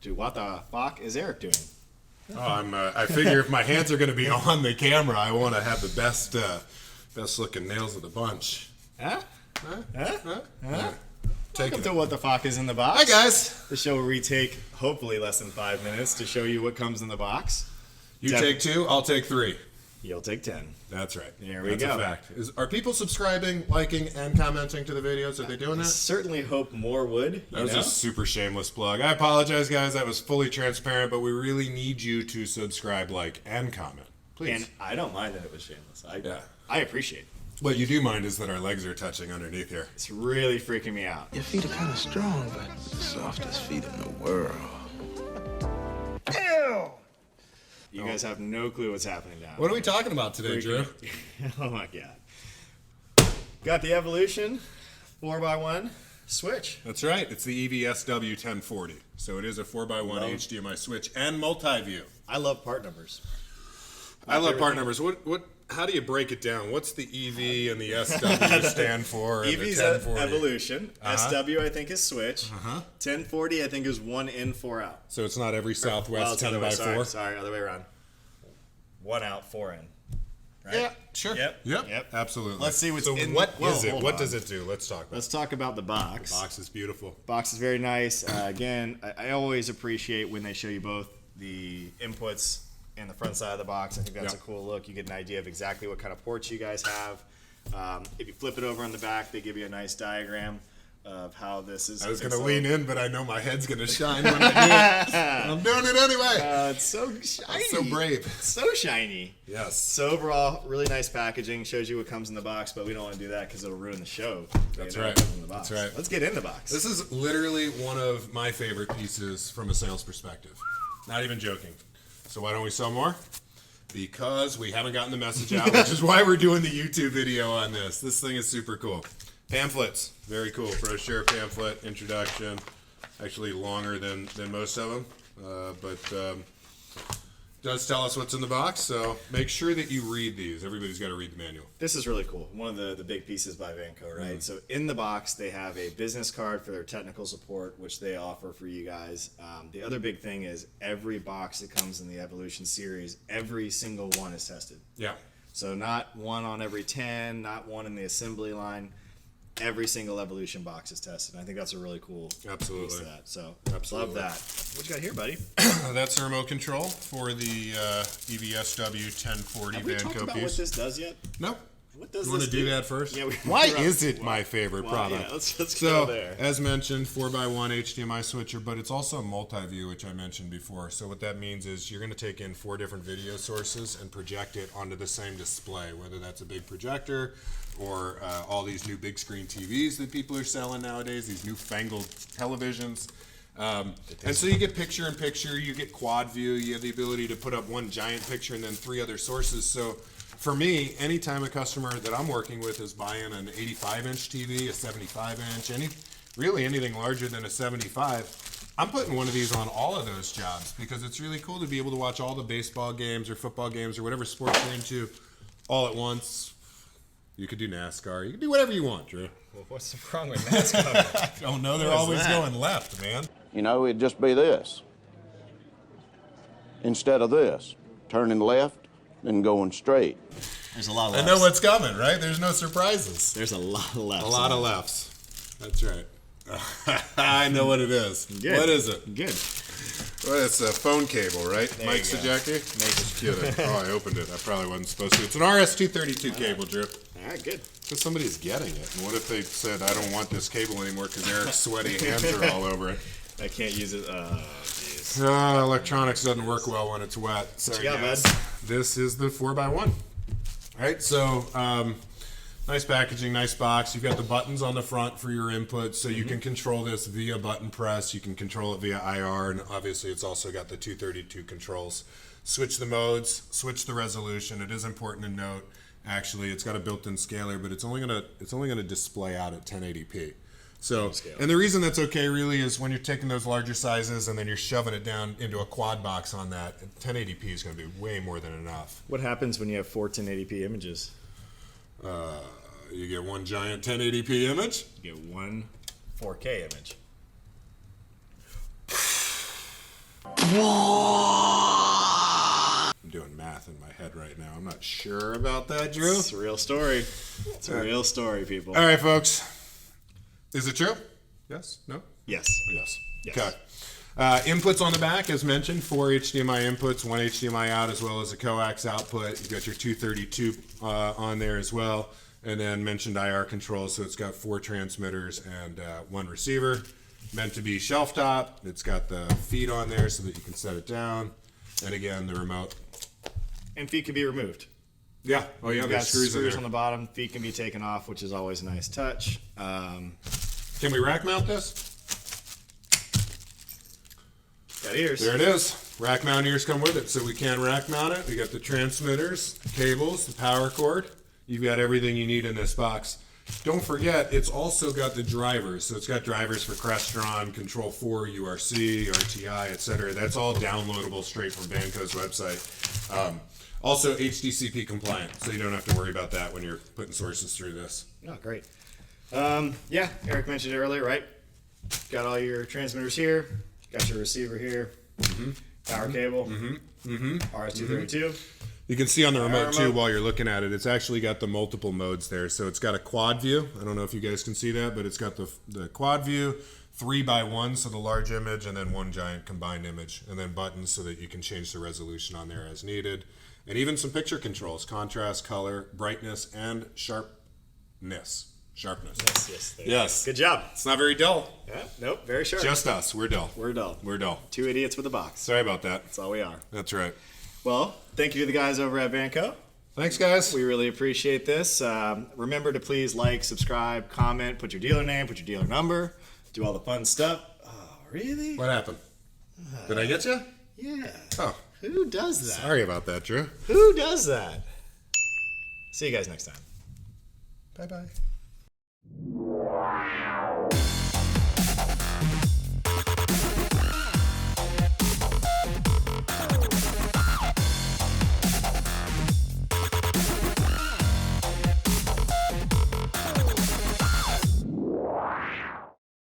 Dude, what the fuck is Eric doing? Oh, I figure if my hands are going to be on the camera, I want to have the best looking nails of the bunch. Huh? Yeah. Welcome to What the Fuck is in the Box. Hi, guys. The show where we take, hopefully, less than 5 minutes to show you what comes in the box. You take 2, I'll take 3. You'll take 10. That's right. There we That's go. a fact. Are people subscribing, liking, and commenting to the videos? Are they doing I that? certainly hope more would. That was a super shameless plug. I apologize, guys. That was fully transparent, but we really need you to subscribe, like, and comment. Please. And I don't mind that it was shameless. Yeah. I appreciate it. What you do mind is that our legs are touching underneath here. It's really freaking me out. Your feet are kind of strong, but the softest feet in the world. Ew! You guys have no clue what's happening down What are we talking about today, Drew? Oh my god. Got the Evolution 4x1 Switch. That's right. It's the EVSW 1040. So it is a 4x1 HDMI switch and multi-view. I love part numbers. I love part numbers. How do you break it down? What's the EV and the SW stand for? EV's the 1040? Evolution. SW I think is Switch. 1040 I think is 1 in, 4 out. So it's not every Southwest it's 10x4? Sorry, other way around. 1 out, 4 in. Right? Yeah, sure. Yep. Absolutely. Let's see what's so in. What is it? Hold What on. does it do? Let's talk about Let's talk about the box. The box is beautiful. Box is very nice. Again, I always appreciate when they show you both the inputs and the front side of the box. I think that's a cool look. You get an idea of exactly what kind of ports you guys have. If you flip it over on the back, they give you a nice diagram of how this is. I was going to lean in, but I know my head's going to shine when I do it. I'm doing it anyway. It's so shiny. I'm so brave. It's so shiny. Yes. So overall, really nice packaging. Shows you what comes in the box, but we don't want to do that because it'll ruin the show. That's You know right. what comes in the box. That's right. Let's get in the box. This is literally one of my favorite pieces from a sales perspective. Not even joking. So why don't we sell more? Because we haven't gotten the message out, which is why we're doing the YouTube video on this. This thing is super cool. Pamphlets, very cool. Brochure, pamphlet, introduction. Actually longer than most of them, but does tell us what's in the box. So make sure that you read these. Everybody's got to read the manual. This is really cool. One of the big pieces by Vanco, right? So in the box, they have a business card for their technical support, which they offer for you guys. The other big thing is every box that comes in the Evolution series, every single one is tested. Yeah. So not one on every 10, not one in the assembly line. Every single Evolution box is tested. And I think that's a really cool piece of that. So love that. What you got here, buddy? That's a remote control for the EVSW 1040 Have we talked Vanco about piece. what this does yet? Nope. What does You want this to do that first? Yeah, Why is it my favorite Well, product? yeah, let's So, go there. as mentioned, 4x1 HDMI switcher, but it's also a multi-view, which I mentioned before. So what that means is you're going to take in 4 different video sources and project it onto the same display, whether that's a big projector or all these new big screen TVs that people are selling nowadays, these newfangled televisions. And so you get picture-in-picture, you get quad view, you have the ability to put up one giant picture and then 3 other sources. So for me, anytime a customer that I'm working with is buying an 85-inch TV, a 75-inch, really anything larger than a 75, I'm putting one of these on all of those jobs because it's really cool to be able to watch all the baseball games or football games or whatever sports you're into all at once. You could do NASCAR. You can do whatever you want, Drew. Well, what's wrong with NASCAR? Oh, no, they're always going left, man. You know, it'd just be this. Instead of this, turning left and going straight. There's a lot of I lefts. know what's coming, right? There's no surprises. There's a lot of lefts. A lot of lefts. That's right. I know what it is. Good. What is it? Good. Well, it's a phone cable, right? There Mike's you a go. Jackie? Just kidding. Oh, I opened it. I probably wasn't supposed to. It's an RS-232 cable, Drew. All right, good. Because somebody's getting it. And what if they said, I don't want this cable anymore because Eric's sweaty hands are all over it? I can't use it. Jeez. Electronics doesn't work well when it's wet. Sorry, you got, guys. bud? This is the 4x1. All right, so nice packaging, nice box. You've got the buttons on the front for your input, so you can control this via button press. You can control it via IR, and obviously it's also got the 232 controls. Switch the modes, switch the resolution. It is important to note, actually, it's got a built-in scaler, but it's only gonna display out at 1080p. So, and the reason that's okay really is when you're taking those larger sizes and then you're shoving it down into a quad box on that, 1080p is going to be way more than enough. What happens when you have 4 1080p images? You get one giant 1080p image. You get one 4K image. I'm doing math in my head right now. I'm not sure about that, Drew. It's a real story. It's a real story, people. All right, folks. Is it true? Yes? No? Yes. Yes. Yes. Okay. Inputs on the back, as mentioned, 4 HDMI inputs, 1 HDMI out, as well as a coax output. You've got your 232 on there as well. And then mentioned IR controls, so it's got 4 transmitters and 1 receiver. Meant to be shelf top. It's got the feet on there so that you can set it down. And again, the remote. And feet can be removed. Yeah. Oh, yeah, You've there's got screws in there. on the bottom. Feet can be taken off, which is always a nice touch. Can we rack mount this? Got ears. There it is. Rack mount ears come with it, so we can rack mount it. We got the transmitters, cables, the power cord. You've got everything you need in this box. Don't forget, it's also got the drivers. So it's got drivers for Crestron, Control 4, URC, RTI, etc. That's all downloadable straight from Vanco's website. Also HDCP compliant, so you don't have to worry about that when you're putting sources through this. Oh, great. Yeah, Eric mentioned it earlier, right? Got all your transmitters here. Got your receiver here. Power cable. RS-232. You can see on the remote too remote. while you're looking at it. It's actually got the multiple modes there. So it's got a quad view. I don't know if you guys can see that, but it's got the quad view, 3x1, so the large image, and then 1 giant combined image, and then buttons so that you can change the resolution on there as needed. And even some picture controls, contrast, color, brightness, and sharpness. Sharpness. Yes. Yes. Good job. It's not very dull. Yeah, nope, very sharp. Just us. We're dull. We're dull. We're dull. 2 idiots with a box. Sorry about that. That's all we are. That's right. Well, thank you to the guys over at Vanco. Thanks, guys. We really appreciate this. Remember to please like, subscribe, comment, put your dealer name, put your dealer number, do all the fun stuff. Oh, really? What happened? Did I get you? Yeah. Oh, Who does that? sorry about that, Drew. Who does that? See you guys next time. Bye-bye.